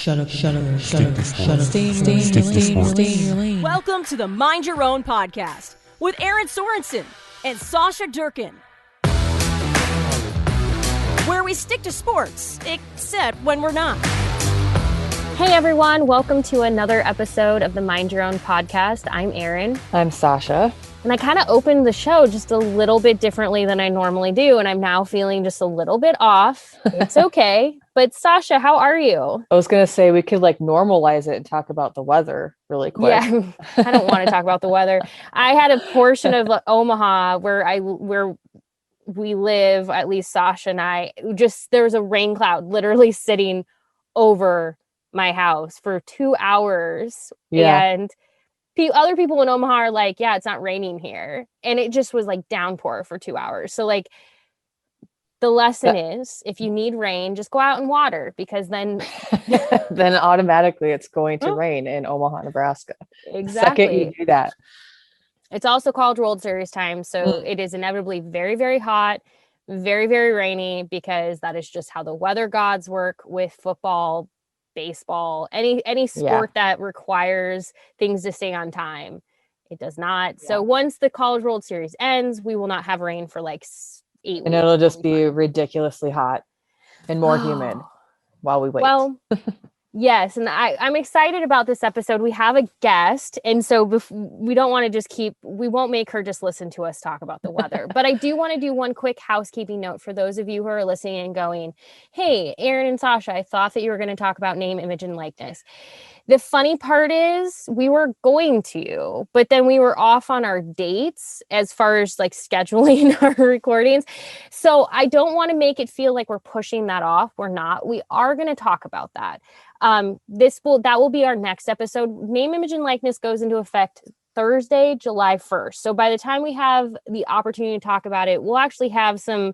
Stay in your lane. Welcome to the Mind Your Own podcast with Aaron Sorensen and Sasha Durkin, where we stick to sports, except when we're not. Hey everyone, welcome to another episode of the Mind Your Own podcast. I'm Erin. I'm Sasha. And I kind of opened the show just a little bit differently than I normally do, and I'm now feeling just a little bit off. It's okay. But Sasha, how are you? I was going to say we could normalize it and talk about the weather really quick. Yeah, I don't want to talk about the weather. I had a portion of Omaha where we live, at least Sasha and I, there was a rain cloud literally sitting over my house for 2 hours. Yeah. And other people in Omaha are like, yeah, it's not raining here. And it just was downpour for 2 hours. So the lesson is, if you need rain, just go out and water, because then then automatically it's going to rain in Omaha, Nebraska. Exactly. The second you do that. It's also College World Series time. So it is inevitably very, very hot, very, very rainy, because that is just how the weather gods work with football, baseball, any sport that requires things to stay on time. It does not. So once the College World Series ends, we will not have rain for 8 weeks. And it'll just be ridiculously hot and more humid while we wait. Well, yes. And I'm excited about this episode. We have a guest. And so we don't want to we won't make her just listen to us talk about the weather. But I do want to do one quick housekeeping note for those of you who are listening and going, hey, Aaron and Sasha, I thought that you were going to talk about name, image, and likeness. The funny part is we were going to, but then we were off on our dates as far as scheduling our recordings. So I don't want to make it feel like we're pushing that off. We're not. We are going to talk about that. That will be our next episode. Name, image, and likeness goes into effect Thursday, July 1st. So by the time we have the opportunity to talk about it, we'll actually have some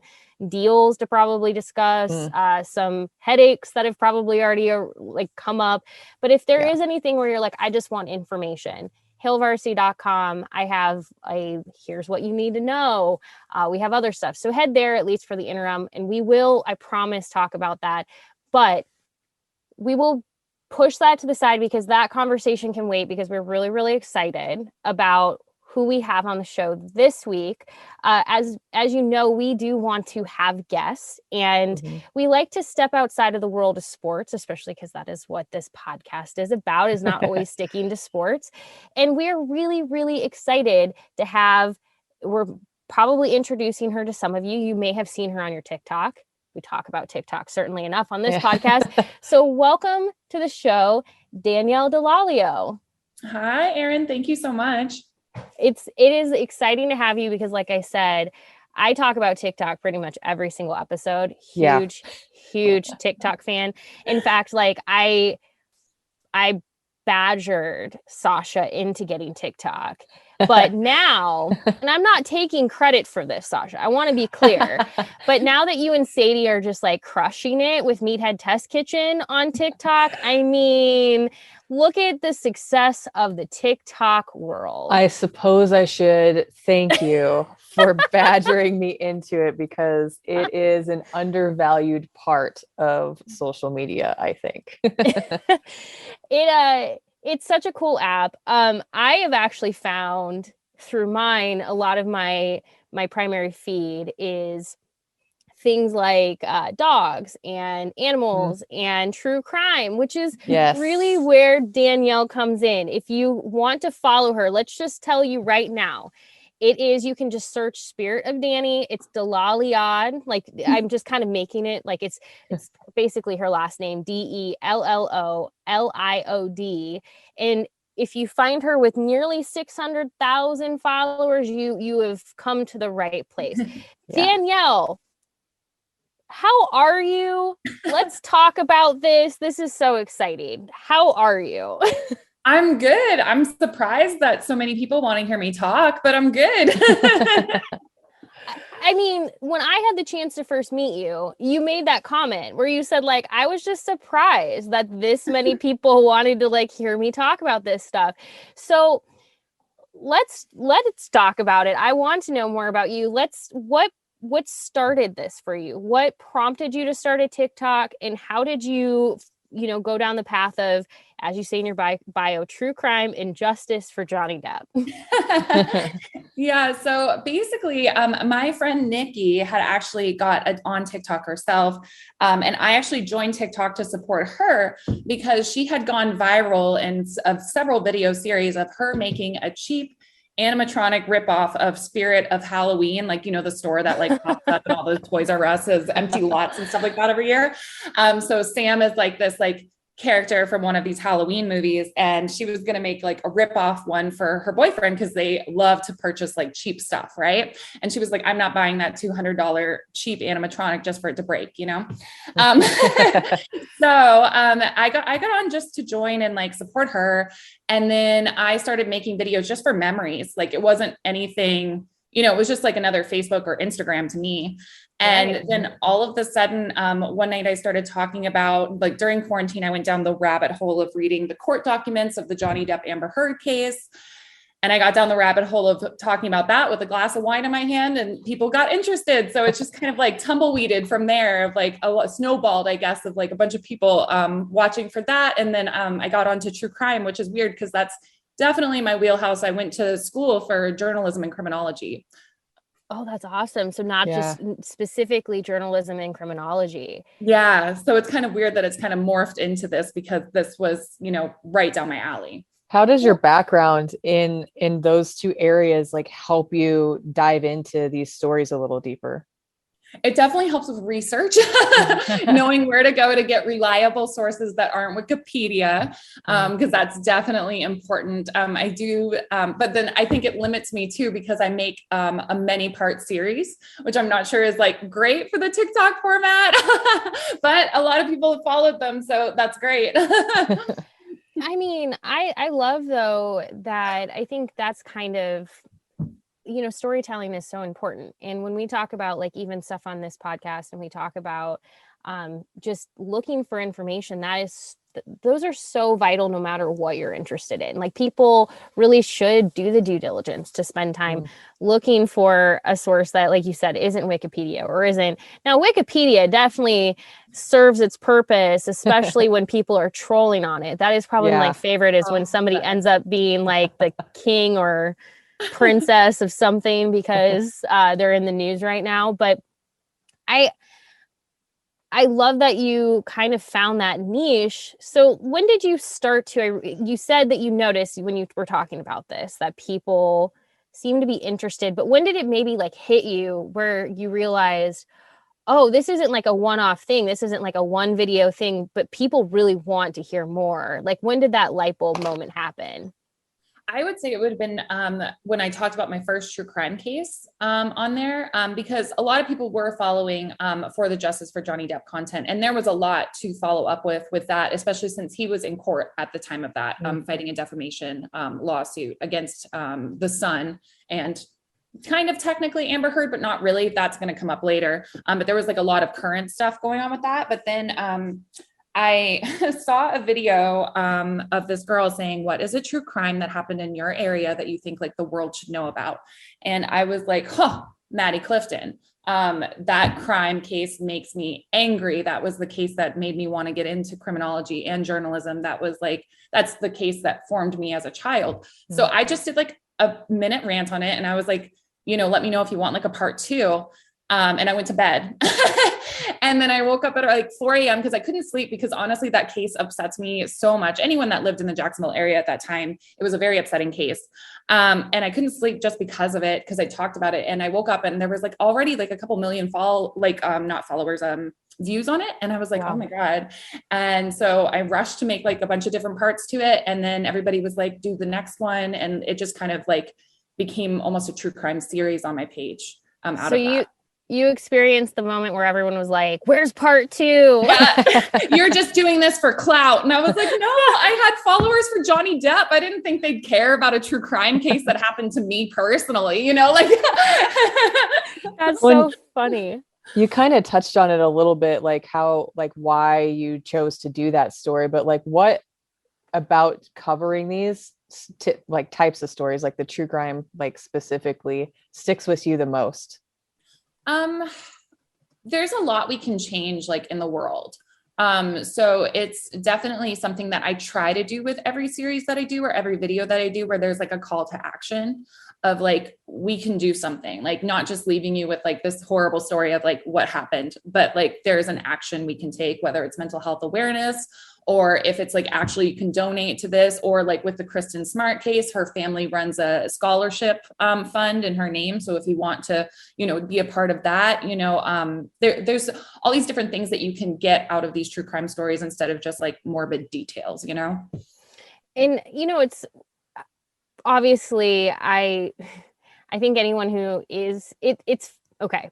deals to probably discuss, some headaches that have probably already come up. But if there is anything where you're I just want information, hillvarsity.com. I have here's what you need to know. We have other stuff. So head there, at least for the interim, and we will, I promise, talk about that. But we will push that to the side because that conversation can wait, because we're really, really excited about who we have on the show this week. As you know, we do want to have guests, and we like to step outside of the world of sports, especially because that is what this podcast is about, is not always sticking to sports. And we're really, really excited to we're probably introducing her to some of you. You may have seen her on your TikTok. We talk about TikTok certainly enough on this podcast. So welcome to the show, Danielle Delalio. Hi, Erin. Thank you so much. It is exciting to have you because, like I said, I talk about TikTok pretty much every single episode. Huge TikTok fan. In fact, I badgered Sasha into getting TikTok. But now, and I'm not taking credit for this, Sasha, I want to be clear, but now that you and Sadie are just crushing it with Meathead Test Kitchen on TikTok, I mean, look at the success of the TikTok world. I suppose I should thank you for badgering me into it, because it is an undervalued part of social media, I think. It's such a cool app. I have actually found through mine, a lot of my primary feed is things like dogs and animals and true crime, which is really where Danielle comes in. If you want to follow her, let's just tell you right now, you can just search Spirit of Danny. It's Delaliod. I'm just kind of making it it's basically her last name, Delloliod. And if you find her with nearly 600,000 followers, you have come to the right place. Danielle, how are you? Let's talk about this. This is so exciting. How are you? I'm good. I'm surprised that so many people want to hear me talk, but I'm good. I mean, when I had the chance to first meet you, you made that comment where you said, I was just surprised that this many people wanted to hear me talk about this stuff. So let's talk about it. I want to know more about you. What started this for you? What prompted you to start a TikTok, and how did you go down the path of, as you say in your bio, true crime and justice for Johnny Depp. Yeah. So basically, my friend Nikki had actually got on TikTok herself. And I actually joined TikTok to support her because she had gone viral in several video series of her making a cheap animatronic ripoff of Spirit of Halloween, like, the store that like pops up and all those Toys R Us has empty lots and stuff like that every year. So Sam is like this like character from one of these Halloween movies, and she was going to make like a rip-off one for her boyfriend because they love to purchase like cheap stuff, right? And she was like, I'm not buying that $200 cheap animatronic just for it to break, um, I got on just to join and like support her, and then I started making videos just for memories. Like it wasn't anything, it was just like another Facebook or Instagram to me. And Right. then all of a sudden, one night I started talking about, like during quarantine, I went down the rabbit hole of reading the court documents of the Johnny Depp Amber Heard case. And I got down the rabbit hole of talking about that with a glass of wine in my hand, and people got interested. So it's just kind of like tumbleweeded from there, of like snowballed, I guess, of like a bunch of people watching for that. And then I got onto true crime, which is weird because that's definitely my wheelhouse. I went to school for journalism and criminology. Oh, that's awesome. So not just specifically journalism and criminology. Yeah. So it's kind of weird that it's kind of morphed into this because this was, right down my alley. How does your background in those two areas like help you dive into these stories a little deeper? It definitely helps with research, knowing where to go to get reliable sources that aren't Wikipedia, because that's definitely important. I do, but then I think it limits me too, because I make a many-part series, which I'm not sure is like great for the TikTok format, but a lot of people have followed them, so that's great. I mean, I love though that I think that's kind of, storytelling is so important. And when we talk about like even stuff on this podcast and we talk about just looking for information, those are so vital no matter what you're interested in. Like people really should do the due diligence to spend time looking for a source that, like you said, isn't Wikipedia or isn't. Now, Wikipedia definitely serves its purpose, especially when people are trolling on it. That is probably my favorite, is when somebody ends up being like the king or princess of something because they're in the news right now. But I love that you kind of found that niche. So when did you start you said that you noticed when you were talking about this, that people seem to be interested, but when did it maybe like hit you where you realized, oh, this isn't like a one-off thing. This isn't like a one video thing, but people really want to hear more. Like when did that light bulb moment happen? I would say it would have been when I talked about my first true crime case on there, because a lot of people were following for the Justice for Johnny Depp content. And there was a lot to follow up with that, especially since he was in court at the time of that, fighting a defamation lawsuit against the Sun and kind of technically Amber Heard, but not really. That's going to come up later. But there was like a lot of current stuff going on with that. But then I saw a video of this girl saying, what is a true crime that happened in your area that you think like the world should know about? And I was like, Maddie Clifton. That crime case makes me angry. That was the case that made me want to get into criminology and journalism. That's the case that formed me as a child. So I just did like a minute rant on it. And I was like, let me know if you want like a part 2. And I went to bed. And then I woke up at like 4 a.m. because I couldn't sleep, because honestly, that case upsets me so much. Anyone that lived in the Jacksonville area at that time, it was a very upsetting case. And I couldn't sleep just because of it, because I talked about it. And I woke up and there was like already like a couple million views on it. And I was like, wow. Oh my God. And so I rushed to make like a bunch of different parts to it. And then everybody was like, do the next one. And it just kind of like became almost a true crime series on my page. You experienced the moment where everyone was like, where's part 2? Yeah. You're just doing this for clout. And I was like, no, I had followers for Johnny Depp. I didn't think they'd care about a true crime case that happened to me personally, That's so funny. You kind of touched on it a little bit, like how, like why you chose to do that story, but like what about covering these like types of stories, like the true crime, like specifically sticks with you the most? There's a lot we can change like in the world. So it's definitely something that I try to do with every series that I do or every video that I do, where there's like a call to action of like, we can do something, like not just leaving you with like this horrible story of like what happened, but like there's an action we can take, whether it's mental health awareness, or if it's like actually you can donate to this, or like with the Kristen Smart case, her family runs a scholarship fund in her name. So if you want to, be a part of that, there's all these different things that you can get out of these true crime stories instead of just like morbid details, And, it's obviously, I think anyone who is, it's okay.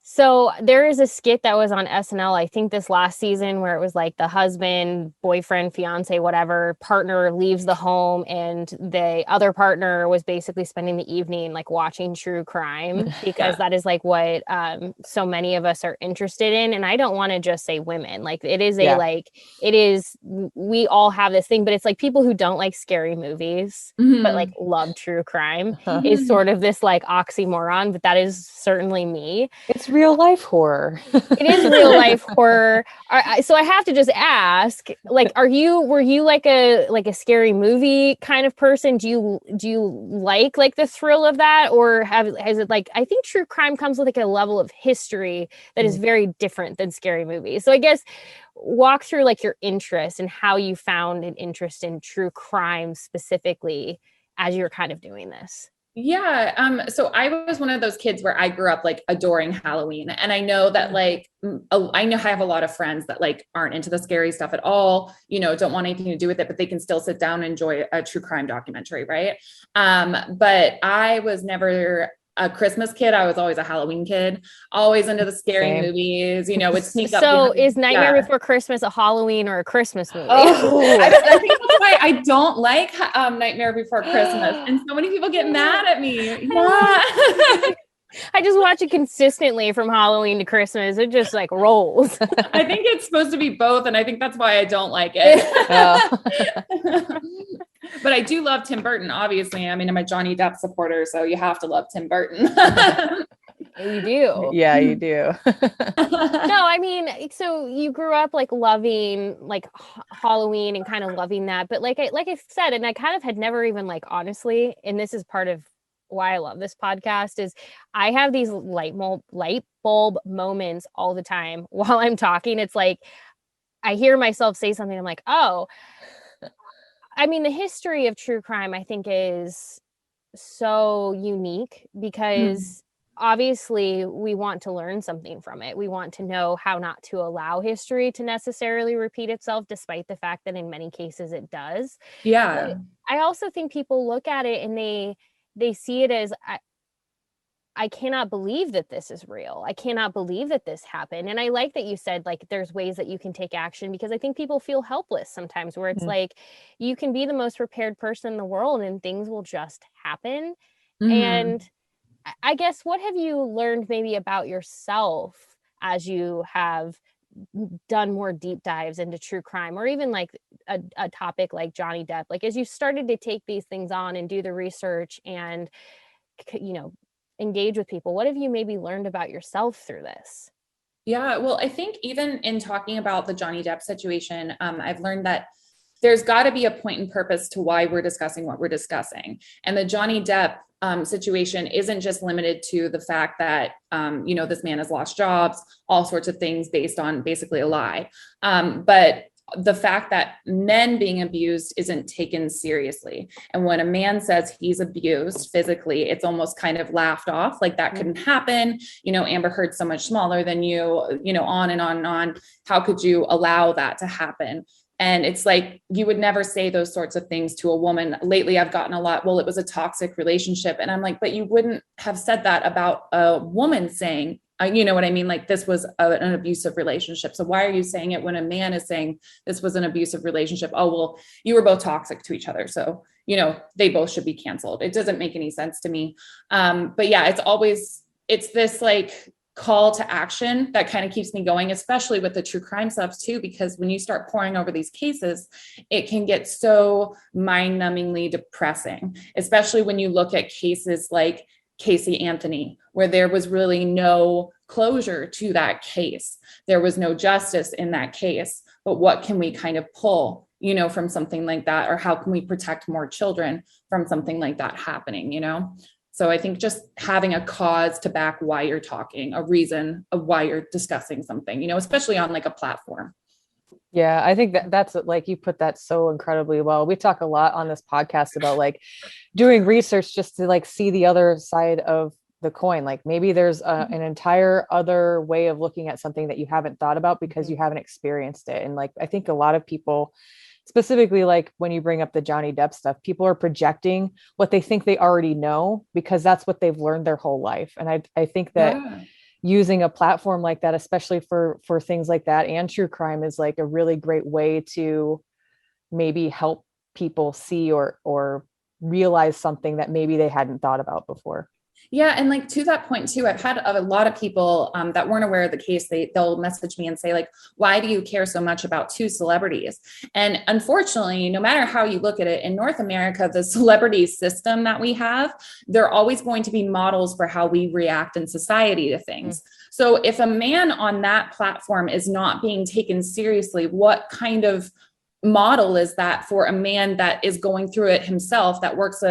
So there is a skit that was on SNL, I think this last season, where it was like the husband, boyfriend, fiance, whatever, partner leaves the home, and the other partner was basically spending the evening like watching true crime, because that is like what so many of us are interested in. And I don't want to just say women, like it is we all have this thing, but it's like people who don't like scary movies, but like love true crime is sort of this like oxymoron, but that is certainly me. It's real life horror. It is real life horror. So I have to just ask, like, were you like a scary movie kind of person? Do you like the thrill of that, or has it like, I think true crime comes with like a level of history that is very different than scary movies. So I guess walk through like your interest and how you found an interest in true crime specifically as you're kind of doing this. Yeah. So I was one of those kids where I grew up like adoring Halloween. And I know that like, I have a lot of friends that like aren't into the scary stuff at all, don't want anything to do with it, but they can still sit down and enjoy a true crime documentary. Right. But I was never a Christmas kid. I was always a Halloween kid, always into the scary movies, would sneak up. So is Nightmare Before Christmas a Halloween or a Christmas movie? Oh, I think that's why I don't like Nightmare Before Christmas. And so many people get mad at me. Yeah. I just watch it consistently from Halloween to Christmas. It just like rolls. I think it's supposed to be both. And I think that's why I don't like it. But I do love Tim Burton, obviously. I mean, I'm a Johnny Depp supporter, so you have to love Tim Burton. You do. Yeah, you do. No, I mean, so you grew up like loving like Halloween and kind of loving that. But like I said, and I kind of had never even like, honestly, and this is part of why I love this podcast, is I have these light bulb moments all the time while I'm talking. It's like I hear myself say something, I'm like, oh, I mean, the history of true crime, I think, is so unique because obviously we want to learn something from it. We want to know how not to allow history to necessarily repeat itself, despite the fact that in many cases it does. Yeah. But I also think people look at it and they see it as, I cannot believe that this is real. I cannot believe that this happened. And I like that you said, like, there's ways that you can take action, because I think people feel helpless sometimes, where it's like, you can be the most prepared person in the world and things will just happen. And I guess, what have you learned maybe about yourself as you have done more deep dives into true crime, or even like a topic like Johnny Depp, like as you started to take these things on and do the research and, engage with people, what have you maybe learned about yourself through this? Yeah, well, I think even in talking about the Johnny Depp situation, I've learned that there's got to be a point and purpose to why we're discussing what we're discussing. And the Johnny Depp situation isn't just limited to the fact that, this man has lost jobs, all sorts of things based on basically a lie. But the fact that men being abused isn't taken seriously. And when a man says he's abused physically, it's almost kind of laughed off, like that couldn't happen. Amber Heard's so much smaller than you, on and on and on. How could you allow that to happen? And it's like, you would never say those sorts of things to a woman. Lately, I've gotten a lot, well, it was a toxic relationship. And I'm like, but you wouldn't have said that about a woman saying, you know what I mean? Like, this was an abusive relationship. So why are you saying it when a man is saying this was an abusive relationship? Oh, well, you were both toxic to each other. So, they both should be canceled. It doesn't make any sense to me. But yeah, it's this like call to action that kind of keeps me going, especially with the true crime stuff too, because when you start pouring over these cases, it can get so mind-numbingly depressing, especially when you look at cases like Casey Anthony, where there was really no closure to that case. There was no justice in that case. But what can we kind of pull, from something like that? Or how can we protect more children from something like that happening, So I think just having a cause to back why you're talking, a reason of why you're discussing something, especially on like a platform. Yeah, I think that's like, you put that so incredibly well. We talk a lot on this podcast about like doing research just to like see the other side of the coin. Like maybe there's an entire other way of looking at something that you haven't thought about because you haven't experienced it. And like, I think a lot of people, specifically like when you bring up the Johnny Depp stuff, people are projecting what they think they already know because that's what they've learned their whole life. And I think that using a platform like that, especially for things like that and true crime, is like a really great way to maybe help people see or realize something that maybe they hadn't thought about before. Yeah. And like to that point too, I've had a lot of people that weren't aware of the case. They'll message me and say like, why do you care so much about two celebrities? And unfortunately, no matter how you look at it in North America, the celebrity system that we have, they're always going to be models for how we react in society to things. So if a man on that platform is not being taken seriously, what kind of model is that for a man that is going through it himself, that works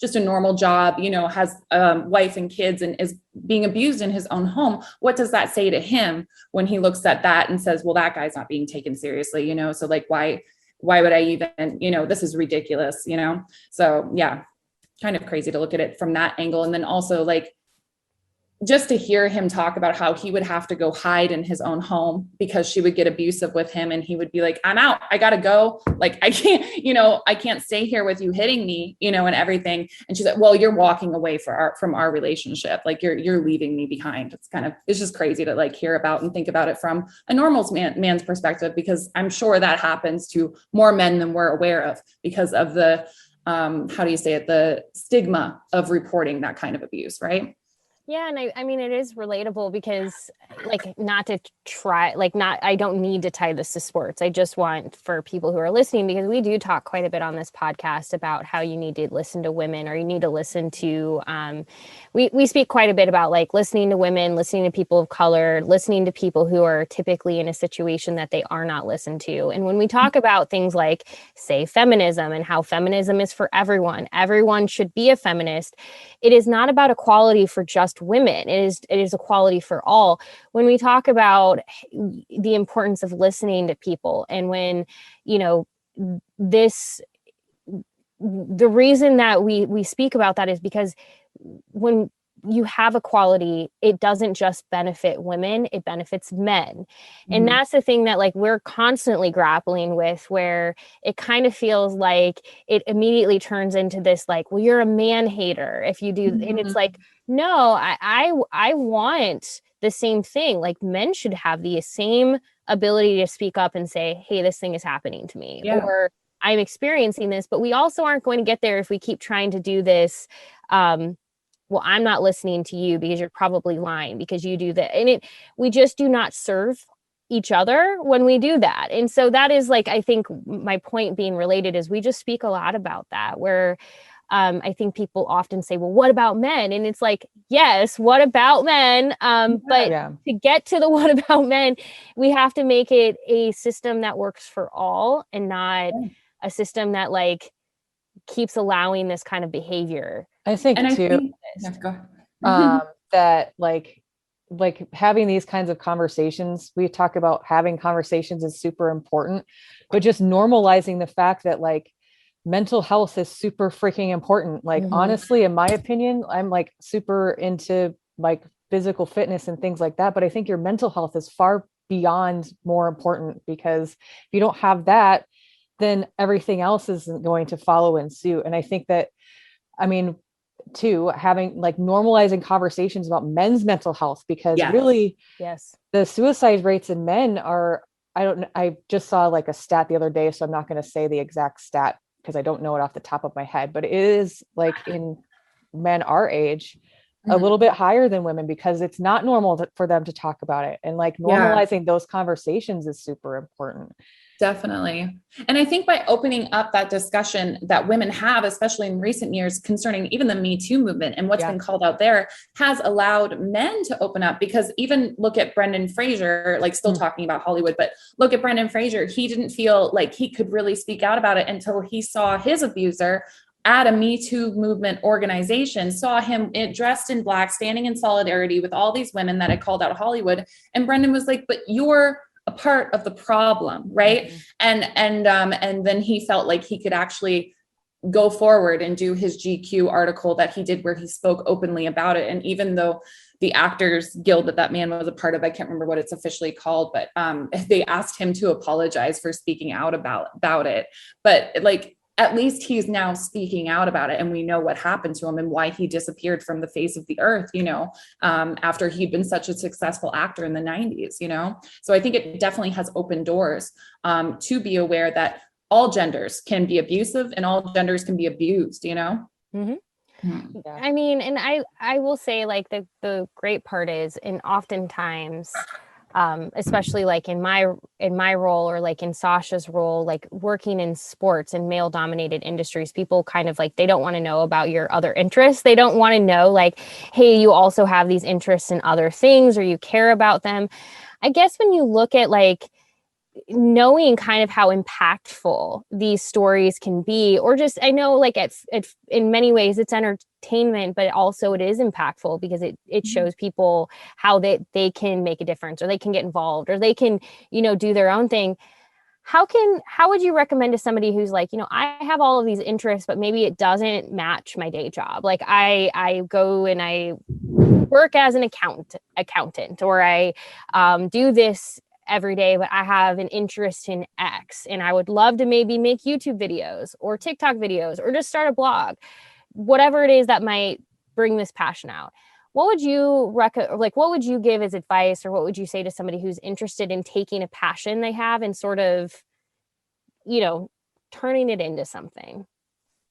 just a normal job, has a wife and kids and is being abused in his own home? What does that say to him when he looks at that and says, well, that guy's not being taken seriously, so like, why would I even, this is ridiculous, So yeah, kind of crazy to look at it from that angle. And then also like, just to hear him talk about how he would have to go hide in his own home because she would get abusive with him. And he would be like, I'm out, I got to go. Like, I can't, I can't stay here with you hitting me, and everything. And she's like, well, you're walking away from our relationship. Like you're leaving me behind. It's just crazy to like hear about and think about it from a normal man's perspective, because I'm sure that happens to more men than we're aware of because of the, the stigma of reporting that kind of abuse. Right. Yeah. And I mean, it is relatable because I don't need to tie this to sports. I just want for people who are listening, because we do talk quite a bit on this podcast about how you need to listen to women, or you need to listen to, we speak quite a bit about like listening to women, listening to people of color, listening to people who are typically in a situation that they are not listened to. And when we talk about things like, say, feminism and how feminism is for everyone should be a feminist. It is not about equality for just women. It is equality for all. When we talk about the importance of listening to people, and when, the reason that we speak about that is because when you have equality, it doesn't just benefit women, it benefits men. And that's the thing that like we're constantly grappling with, where it kind of feels like it immediately turns into this like, well, you're a man hater if you do. And it's like, no, I want the same thing. Like men should have the same ability to speak up and say, hey, this thing is happening to me, or I'm experiencing this. But we also aren't going to get there if we keep trying to do this. Well, I'm not listening to you because you're probably lying because you do that. And we just do not serve each other when we do that. And so that is like, I think my point being related is we just speak a lot about that, where I think people often say, well, what about men? And it's like, yes, what about men? But to get to the what about men, we have to make it a system that works for all, and not a system that like keeps allowing this kind of behavior. I think that like having these kinds of conversations, we talk about having conversations is super important, but just normalizing the fact that like mental health is super freaking important. Like, honestly, in my opinion, I'm like super into like physical fitness and things like that. But I think your mental health is far beyond more important, because if you don't have that, then everything else isn't going to follow in suit. And I think that, having like normalizing conversations about men's mental health, because really the suicide rates in men are, I just saw like a stat the other day, so I'm not going to say the exact stat because I don't know it off the top of my head, but it is like in men our age, a little bit higher than women, because it's not normal for them to talk about it. And like normalizing those conversations is super important. Definitely. And I think by opening up that discussion that women have, especially in recent years, concerning even the Me Too movement and what's been called out there, has allowed men to open up. Because even look at Brendan Fraser, like still talking about Hollywood, but look at Brendan Fraser. He didn't feel like he could really speak out about it until he saw his abuser at a Me Too movement organization, saw him dressed in black, standing in solidarity with all these women that had called out Hollywood. And Brendan was like, but you're a part of the problem, right? And then he felt like he could actually go forward and do his GQ article that he did where he spoke openly about it. And even though the Actors Guild that man was a part of, I can't remember what it's officially called, but they asked him to apologize for speaking out about it. But like, at least he's now speaking out about it, and we know what happened to him and why he disappeared from the face of the earth, after he'd been such a successful actor in the 90s, So I think it definitely has opened doors to be aware that all genders can be abusive and all genders can be abused, Mm-hmm. Yeah. I mean, and I will say, like, the great part is, and oftentimes, especially like in my role, or like in Sasha's role, like working in sports and male dominated industries, people kind of like, they don't want to know about your other interests. They don't want to know like, hey, you also have these interests in other things, or you care about them. I guess when you look at like knowing kind of how impactful these stories can be, or just, I know like it's in many ways it's entertainment, but also it is impactful because it shows people how they can make a difference, or they can get involved, or they can, do their own thing. How would you recommend to somebody who's like, I have all of these interests, but maybe it doesn't match my day job. Like I go and I work as an accountant, or I do this every day, but I have an interest in X, and I would love to maybe make YouTube videos or TikTok videos, or just start a blog, whatever it is that might bring this passion out. What would you what would you give as advice, or what would you say to somebody who's interested in taking a passion they have and sort of, turning it into something?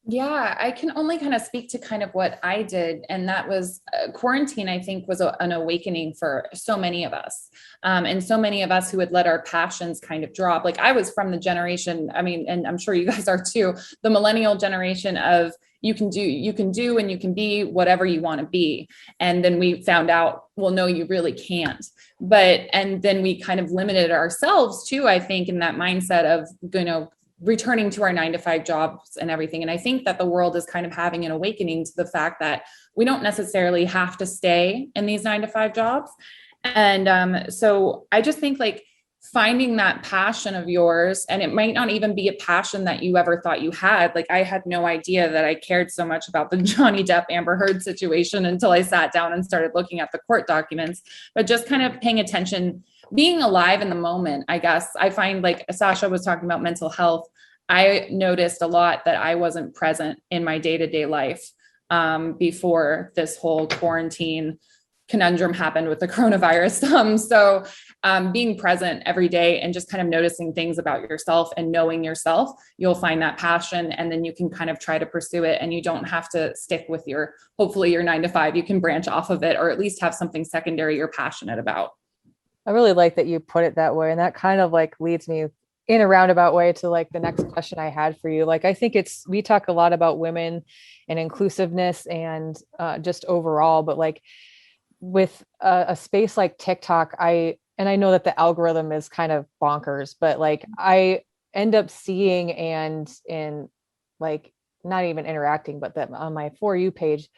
Yeah, I can only kind of speak to kind of what I did. And that was quarantine, I think, was an awakening for so many of us. And so many of us who had let our passions kind of drop. Like I was from the generation, I mean, and I'm sure you guys are too, the millennial generation of you can do, and you can be whatever you want to be. And then we found out, well, no, you really can't. And then we kind of limited ourselves too, I think, in that mindset of, returning to our 9-to-5 jobs and everything. And I think that the world is kind of having an awakening to the fact that we don't necessarily have to stay in these 9-to-5 jobs. And so I just think like finding that passion of yours, and it might not even be a passion that you ever thought you had. Like I had no idea that I cared so much about the Johnny Depp Amber Heard situation until I sat down and started looking at the court documents, but just kind of paying attention, being alive in the moment. I guess I find, like Sasha was talking about mental health, I noticed a lot that I wasn't present in my day-to-day life before this whole quarantine conundrum happened with the coronavirus. So being present every day and just kind of noticing things about yourself and knowing yourself, you'll find that passion, and then you can kind of try to pursue it, and you don't have to stick with hopefully your 9-to-5. You can branch off of it, or at least have something secondary you're passionate about. I really like that you put it that way. And that kind of like leads me in a roundabout way to like the next question I had for you. Like, I think we talk a lot about women and inclusiveness and just overall, but like with a space like TikTok, I know that the algorithm is kind of bonkers, but like I end up seeing and like not even interacting, but that on my For You page,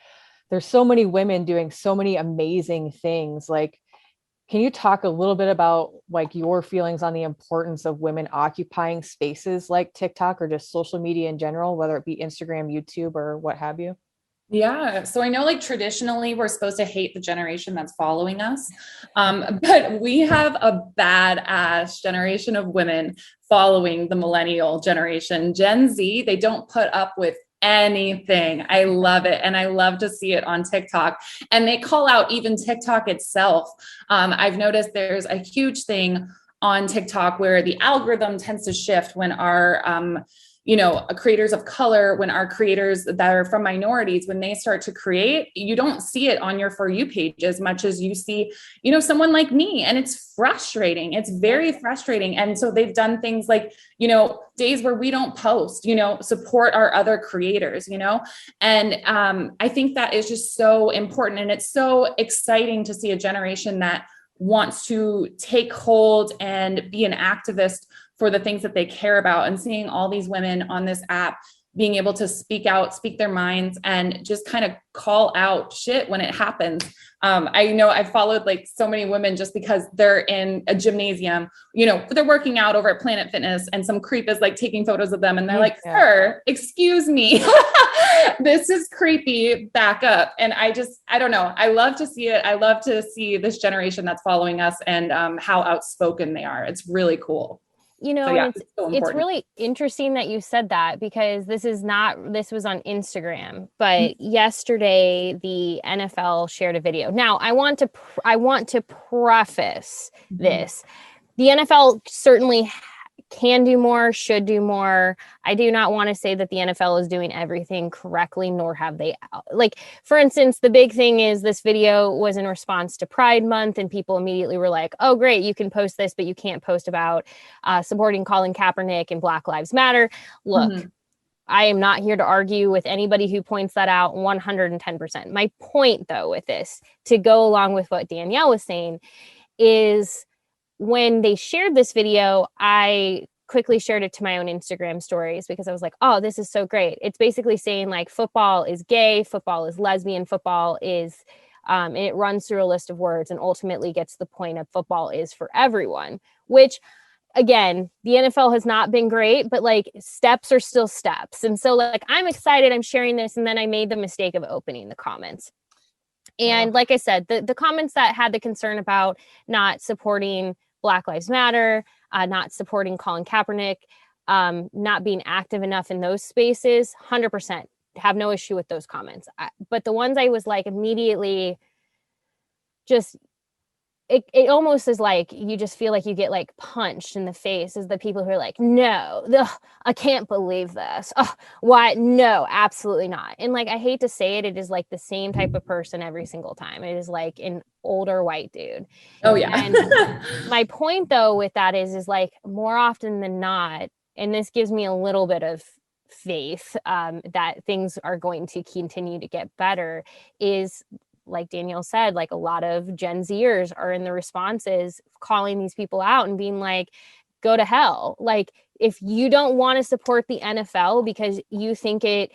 there's so many women doing so many amazing things. Like, can you talk a little bit about like your feelings on the importance of women occupying spaces like TikTok, or just social media in general, whether it be Instagram, YouTube, or what have you? Yeah. So I know like traditionally we're supposed to hate the generation that's following us. But we have a badass generation of women following the millennial generation, Gen Z. They don't put up with anything. I love it. And I love to see it on TikTok, and they call out even TikTok itself. I've noticed there's a huge thing on TikTok where the algorithm tends to shift when our creators of color, when our creators that are from minorities, when they start to create, you don't see it on your For You page as much as you see, someone like me. And it's frustrating. It's very frustrating. And so they've done things like, days where we don't post, support our other creators, and I think that is just so important. And it's so exciting to see a generation that wants to take hold and be an activist for the things that they care about, and seeing all these women on this app being able to speak out, speak their minds, and just kind of call out shit when it happens. I know I've followed like so many women just because they're in a gymnasium, they're working out over at Planet Fitness, and some creep is like taking photos of them, and they're like, sir, excuse me, this is creepy, back up. And I don't know. I love to see it. I love to see this generation that's following us, and how outspoken they are. It's really cool. It's really interesting that you said that, because this was on Instagram, but yesterday the NFL shared a video. Now I want to preface this. The NFL certainly can do more, should do more. I do not want to say that the NFL is doing everything correctly, nor have they. Like, for instance, the big thing is this video was in response to Pride Month, and people immediately were like, oh, great, you can post this, but you can't post about supporting Colin Kaepernick and Black Lives Matter. Look, I am not here to argue with anybody who points that out 110%. My point, though, with this, to go along with what Danielle was saying, is when they shared this video, I quickly shared it to my own Instagram stories, because I was like, oh, this is so great. It's basically saying like football is gay, football is lesbian, football is, and it runs through a list of words and ultimately gets to the point of football is for everyone, which again, the NFL has not been great, but like steps are still steps. And so like, I'm excited, I'm sharing this. And then I made the mistake of opening the comments. And like I said, the comments that had the concern about not supporting Black Lives Matter, not supporting Colin Kaepernick, not being active enough in those spaces, 100% have no issue with those comments. But the ones I was like immediately just, it almost is like, you just feel like you get like punched in the face, is the people who are like, no, I can't believe this. Oh, why? No, absolutely not. And like, I hate to say it, it is like the same type of person every single time. It is like an older white dude. Oh yeah. And my point though with that is like, more often than not, and this gives me a little bit of faith that things are going to continue to get better, is like Danielle said, like a lot of Gen Zers are in the responses calling these people out and being like, go to hell. Like, if you don't want to support the NFL because you think it,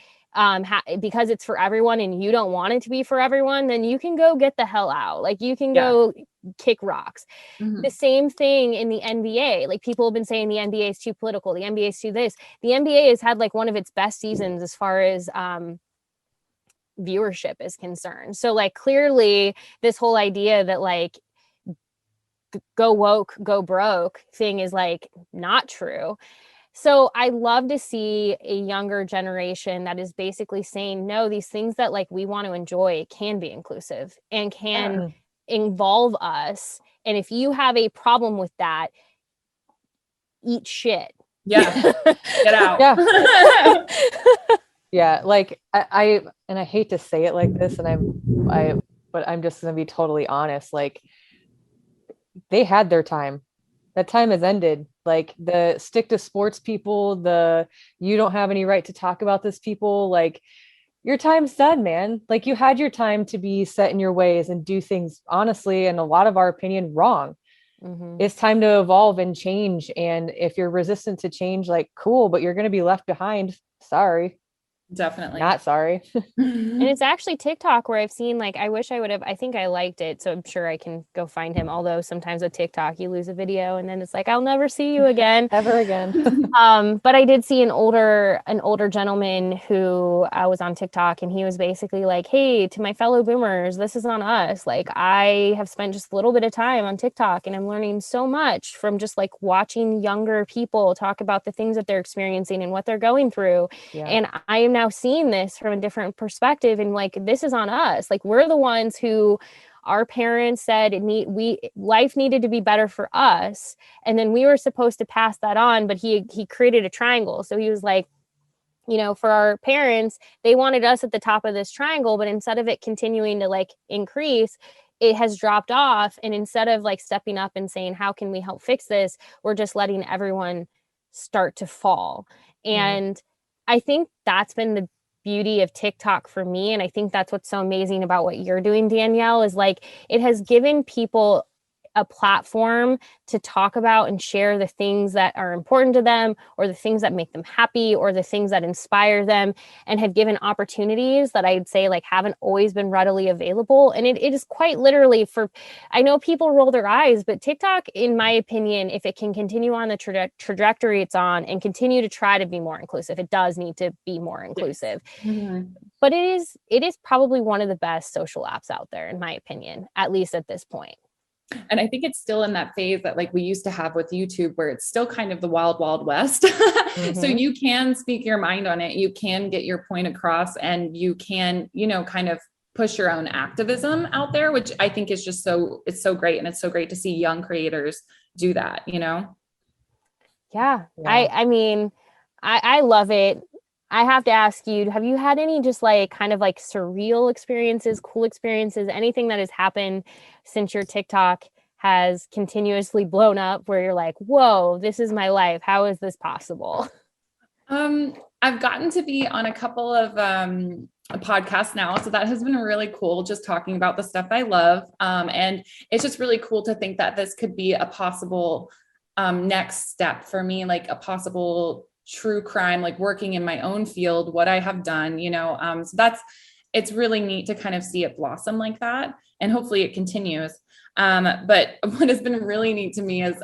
because it's for everyone and you don't want it to be for everyone, then you can go get the hell out. Like, you can go kick rocks. The same thing in the NBA. Like, people have been saying the NBA is too political. The NBA is too this. The NBA has had like one of its best seasons as far as, viewership is concerned. So like, clearly this whole idea that like go woke, go broke thing is like not true. So I love to see a younger generation that is basically saying, no, these things that like we want to enjoy can be inclusive and can involve us. And if you have a problem with that, eat shit. Yeah. Get out. Yeah. Yeah, like I hate to say it like this, but I'm just gonna be totally honest. Like, they had their time. That time has ended. Like, the stick to sports people, you don't have any right to talk about this people. Like, your time's done, man. Like, you had your time to be set in your ways and do things honestly, and a lot of our opinion, wrong. It's time to evolve and change. And if you're resistant to change, like, cool, but you're gonna be left behind. Sorry. Definitely not sorry. And it's actually TikTok where I've seen, like, I think I liked it, so I'm sure I can go find him. Although sometimes with TikTok you lose a video and then it's like, I'll never see you again. Ever again. But I did see an older gentleman who was on TikTok, and he was basically like, hey, to my fellow boomers, this is on us. Like, I have spent just a little bit of time on TikTok and I'm learning so much from just like watching younger people talk about the things that they're experiencing and what they're going through. Yeah. And I am now seeing this from a different perspective, and like, this is on us. Like, we're the ones who, our parents said life needed to be better for us, and then we were supposed to pass that on, but he created a triangle. So he was like, for our parents, they wanted us at the top of this triangle, but instead of it continuing to like increase, it has dropped off. And instead of like stepping up and saying, how can we help fix this? We're just letting everyone start to fall. And I think that's been the beauty of TikTok for me. And I think that's what's so amazing about what you're doing, Danielle, is like, it has given people a platform to talk about and share the things that are important to them, or the things that make them happy, or the things that inspire them, and have given opportunities that I'd say like haven't always been readily available. And it is quite literally I know people roll their eyes, but TikTok, in my opinion, if it can continue on the trajectory it's on and continue to try to be more inclusive, it does need to be more inclusive. But it is probably one of the best social apps out there, in my opinion, at least at this point. And I think it's still in that phase that like we used to have with YouTube, where it's still kind of the wild, wild west. So you can speak your mind on it. You can get your point across, and you can, kind of push your own activism out there, which I think is just it's so great. And it's so great to see young creators do that, Yeah. I mean, I love it. I have to ask you, have you had any just like kind of like surreal experiences, cool experiences, anything that has happened since your TikTok has continuously blown up where you're like, whoa, this is my life. How is this possible? I've gotten to be on a couple of podcasts now. So that has been really cool, just talking about the stuff I love. And it's just really cool to think that this could be a possible next step for me, like a possible true crime, like working in my own field, what I have done, so it's really neat to kind of see it blossom like that. And hopefully it continues. But what has been really neat to me is,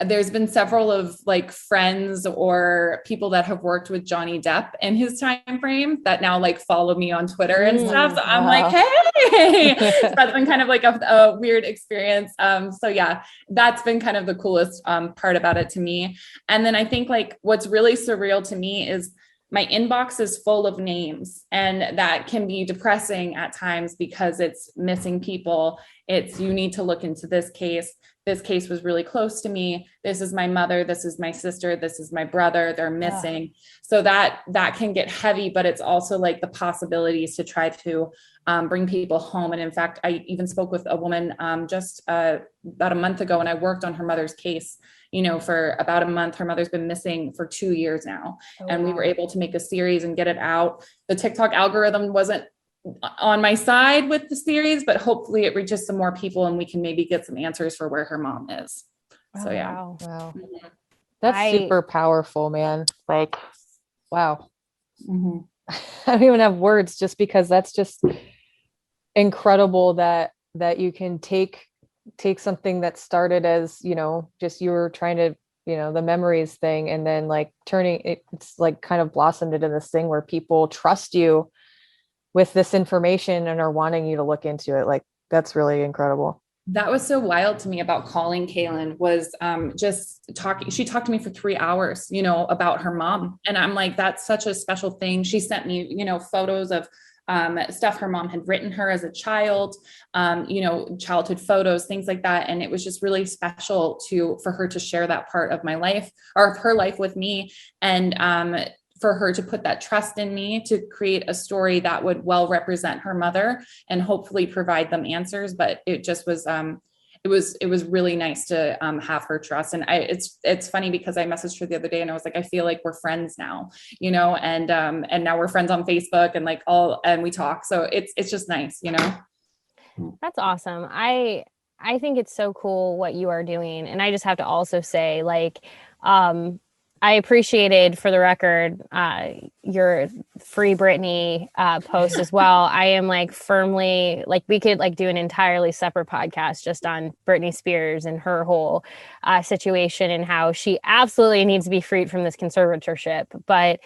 there's been several of like friends or people that have worked with Johnny Depp in his time frame that now like follow me on Twitter and stuff. So I'm like, hey, so that's been kind of like a weird experience. So yeah, that's been kind of the coolest part about it to me. And then I think like what's really surreal to me is my inbox is full of names, and that can be depressing at times because it's missing people. You need to look into this case. This case was really close to me. This is my mother. This is my sister. This is my brother. They're missing. So that can get heavy, but it's also like the possibilities to try to bring people home. And in fact, I even spoke with a woman just about a month ago, and I worked on her mother's case, for about a month. Her mother's been missing for 2 years now. And we were able to make a series and get it out. The TikTok algorithm wasn't on my side with the series, but hopefully it reaches some more people and we can maybe get some answers for where her mom is. So yeah. Wow. That's super powerful, man. Like, wow. I don't even have words, just because that's just incredible that you can take something that started as, just you were trying to, the memories thing, and then like turning it's like kind of blossomed into this thing where people trust you with this information and are wanting you to look into it. Like, that's really incredible. That was so wild to me about calling Kaylin, was just talking. She talked to me for 3 hours, about her mom. And I'm like, that's such a special thing. She sent me, photos of stuff her mom had written her as a child, childhood photos, things like that. And it was just really special for her to share that part of my life, or of her life, with me. And for her to put that trust in me to create a story that would well represent her mother and hopefully provide them answers. But it just was, it was really nice to have her trust. And it's funny because I messaged her the other day and I was like, I feel like we're friends now, and now we're friends on Facebook and and we talk. So it's just nice, That's awesome. I think it's so cool what you are doing. And I just have to also say, like, I appreciated, for the record, your Free Britney post as well. I am like firmly, like, we could like do an entirely separate podcast just on Britney Spears and her whole situation and how she absolutely needs to be freed from this conservatorship. But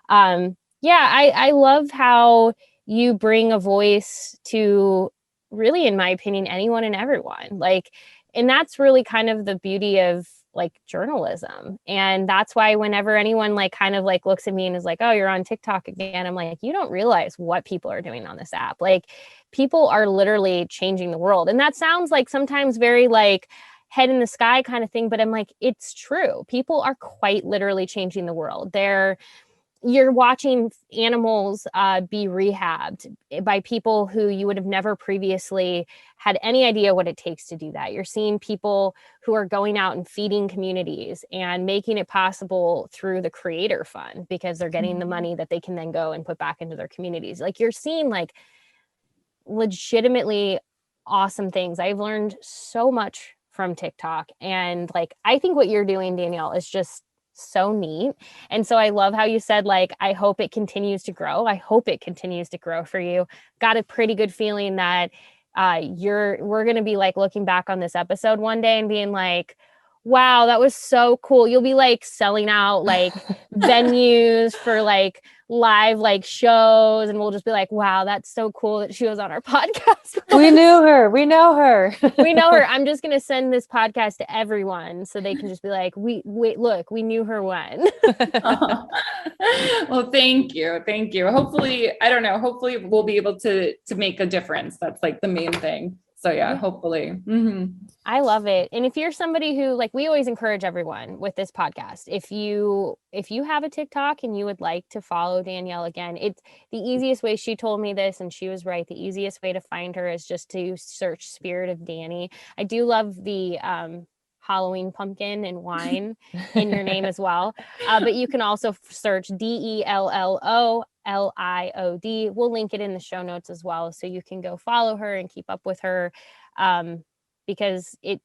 I love how you bring a voice to, really, in my opinion, anyone and everyone. Like, and that's really kind of the beauty of like journalism. And that's why whenever anyone like kind of like looks at me and is like, oh, you're on TikTok again, I'm like, you don't realize what people are doing on this app. Like, people are literally changing the world. And that sounds like sometimes very like head in the sky kind of thing, but I'm like, it's true. People are quite literally changing the world. They're you're watching animals be rehabbed by people who you would have never previously had any idea what it takes to do that. You're seeing people who are going out and feeding communities and making it possible through the Creator Fund because they're getting the money that they can then go and put back into their communities. Like, you're seeing like legitimately awesome things. I've learned so much from TikTok, and like, I think what you're doing, Danielle, is just so neat. And so I love how you said, like, I hope it continues to grow. I hope it continues to grow for you. Got a pretty good feeling that we're going to be like looking back on this episode one day and being like, wow, that was so cool. You'll be like selling out like venues for like live like shows, and we'll just be like, wow, that's so cool that she was on our podcast. We knew her. We know her. We know her. I'm just going to send this podcast to everyone so they can just be like, look, we knew her when. Well, thank you. Thank you. Hopefully, I don't know, hopefully we'll be able to make a difference. That's like the main thing. So yeah. Hopefully. Mm-hmm. I love it. And if you're somebody who, like, we always encourage everyone with this podcast, if you have a TikTok and you would like to follow Danielle, again, it's the easiest way. She told me this and she was right. The easiest way to find her is just to search Spirit of Danny. I do love the Halloween pumpkin and wine in your name as well. But you can also search DELLOLIOD. We'll link it in the show notes as well, so you can go follow her and keep up with her. Because it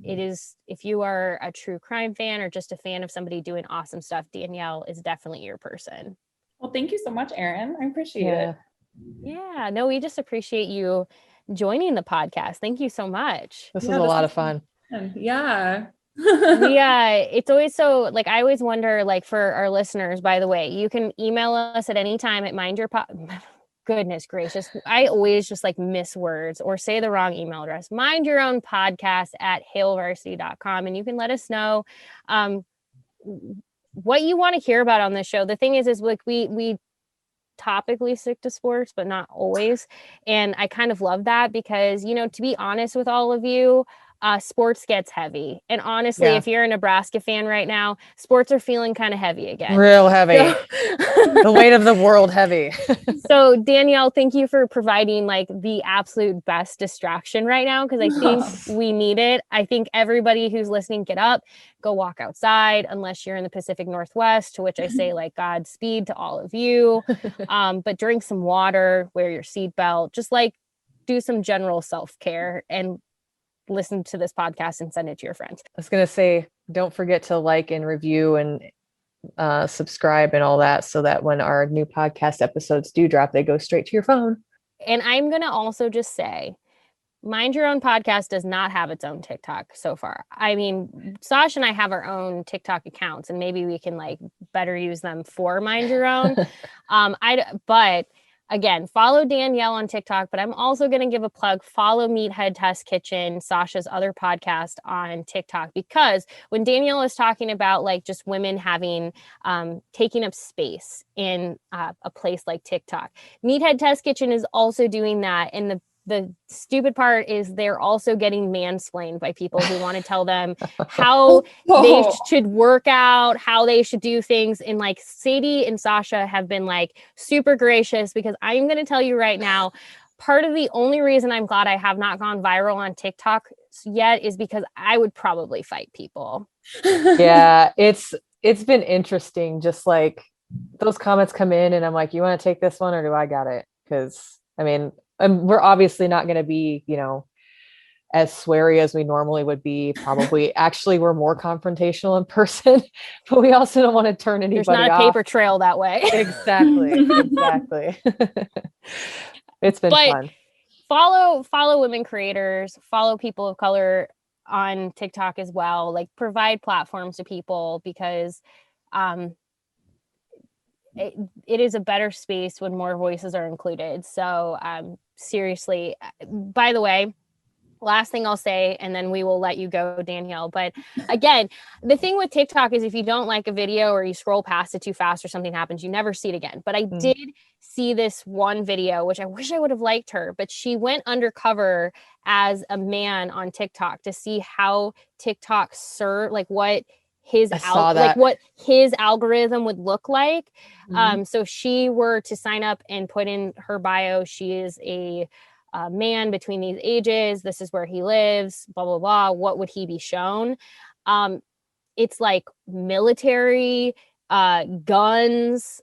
is, if you are a true crime fan or just a fan of somebody doing awesome stuff, Danielle is definitely your person. Well, thank you so much, Erin. I appreciate it. Yeah, no, we just appreciate you joining the podcast. Thank you so much. This was a lot of fun. Yeah. It's always so, like, I always wonder, like, for our listeners, by the way, you can email us at any time at goodness gracious, I always just like miss words or say the wrong email address. Mind your own podcast at hailvarsity.com, and you can let us know what you want to hear about on this show. The thing is like we topically stick to sports, but not always. And I kind of love that because, you know, to be honest with all of you, sports gets heavy. And honestly, if you're a Nebraska fan right now, sports are feeling kind of heavy again. Real heavy. The weight of the world heavy. So Danielle, thank you for providing like the absolute best distraction right now, because I think we need it. I think everybody who's listening, get up, go walk outside, unless you're in the Pacific Northwest, to which I say like Godspeed to all of you. But drink some water, wear your seatbelt, just like do some general self-care and listen to this podcast and send it to your friends. I was going to say, don't forget to like and review and subscribe and all that, so that when our new podcast episodes do drop, they go straight to your phone. And I'm going to also just say, Mind Your Own podcast does not have its own TikTok so far. I mean, Sasha and I have our own TikTok accounts, and maybe we can like better use them for Mind Your Own. But again, follow Danielle on TikTok, but I'm also going to give a plug. Follow Meathead Test Kitchen, Sasha's other podcast on TikTok, because when Danielle is talking about like just women having, taking up space in a place like TikTok, Meathead Test Kitchen is also doing that. And the stupid part is they're also getting mansplained by people who want to tell them how they should work out, how they should do things. And like Sadie and Sasha have been like super gracious, because I'm going to tell you right now, part of the only reason I'm glad I have not gone viral on TikTok yet is because I would probably fight people. Yeah, it's been interesting. Just like those comments come in and I'm like, you want to take this one or do I got it? Because I mean, we're obviously not going to be, you know, as sweary as we normally would be. Probably actually we're more confrontational in person, but we also don't want to turn anybody off. There's not a paper trail that way. Exactly. It's been fun. Follow women creators, follow people of color on TikTok as well. Like, provide platforms to people, because it is a better space when more voices are included. So seriously, by the way, last thing I'll say, and then we will let you go, Danielle. But again, the thing with TikTok is if you don't like a video or you scroll past it too fast or something happens, you never see it again. But I did see this one video, which I wish I would have liked her, but she went undercover as a man on TikTok to see how TikTok what his like what his algorithm would look like. So if she were to sign up and put in her bio, she is a man between these ages, this is where he lives, blah blah blah, what would he be shown? It's like military, guns,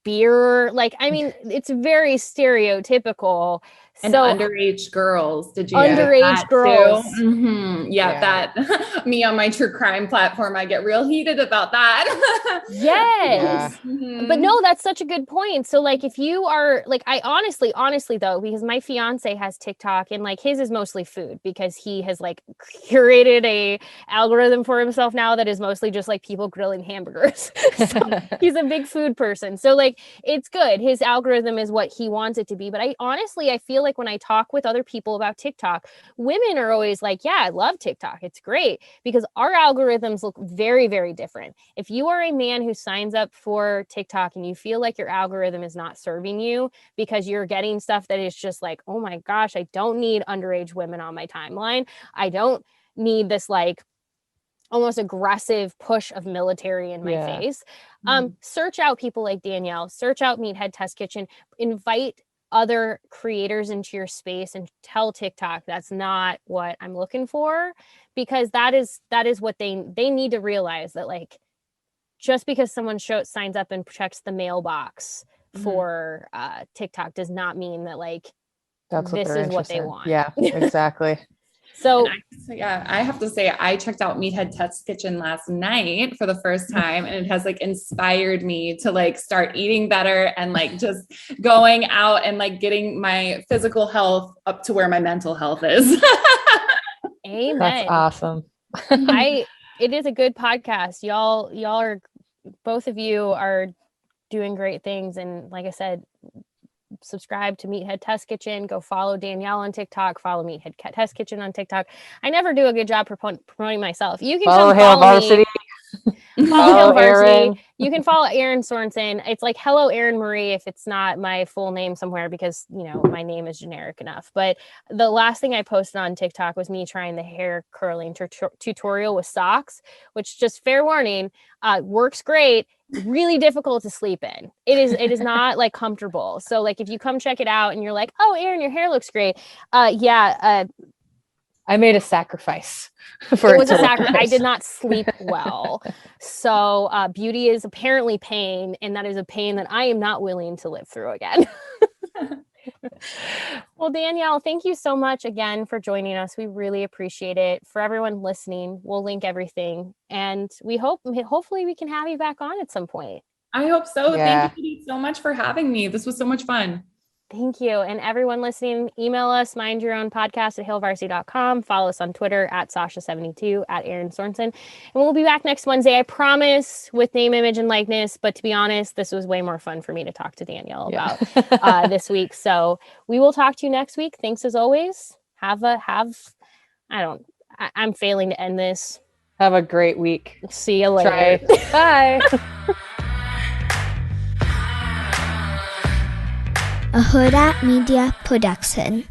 beer, like, I mean, it's very stereotypical. And so underage girls. Did you underage girls? Yeah, that me on my true crime platform, I get real heated about that. Yes. But no, that's such a good point. So like, if you are like, I honestly though, because my fiance has TikTok and like his is mostly food because he has like curated a algorithm for himself now that is mostly just like people grilling hamburgers. So he's a big food person. So like, it's good. His algorithm is what he wants it to be. But I feel like when I talk with other people about TikTok, women are always like, yeah, I love TikTok. It's great, because our algorithms look very, very different. If you are a man who signs up for TikTok and you feel like your algorithm is not serving you because you're getting stuff that is just like, oh my gosh, I don't need underage women on my timeline. I don't need this like almost aggressive push of military in my face. Search out people like Danielle, search out Meathead Test Kitchen, invite other creators into your space and tell TikTok that's not what I'm looking for, because that is what they need to realize, that like, just because someone signs up and checks the mailbox for TikTok does not mean that like this is what they want. Yeah, exactly. So I have to say, I checked out Meathead Test Kitchen last night for the first time, and it has like inspired me to like start eating better and like just going out and like getting my physical health up to where my mental health is. Amen. That's awesome. It is a good podcast. Y'all are, both of you are doing great things. And like I said, subscribe to Meathead Test Kitchen, go follow Danielle on TikTok, follow Meathead Test Kitchen on TikTok. I never do a good job promoting myself. You can follow Varsity. Follow Varsity. You can follow Erin Sorensen. It's like Hello Erin Marie if it's not my full name somewhere, because you know my name is generic enough. But the last thing I posted on TikTok was me trying the hair curling tutorial with socks, which, just fair warning, works great. Really difficult to sleep in. It is not like comfortable. So like if you come check it out and you're like, oh Erin, your hair looks great. I made a sacrifice. It was a sacrifice. I did not sleep well. So beauty is apparently pain, and that is a pain that I am not willing to live through again. Well, Danielle, thank you so much again for joining us. We really appreciate it. For everyone listening, we'll link everything, and hopefully we can have you back on at some point. I hope so. Yeah. Thank you so much for having me. This was so much fun. Thank you. And everyone listening, email us, mindyourownpodcast@hailvarsity.com. Follow us on Twitter @Sasha72, @Erin Sorensen. And we'll be back next Wednesday, I promise, with name, image, and likeness. But to be honest, this was way more fun for me to talk to Danielle about this week. So we will talk to you next week. Thanks as always. I'm failing to end this. Have a great week. See you later. Bye. A Hurrdat Media Production.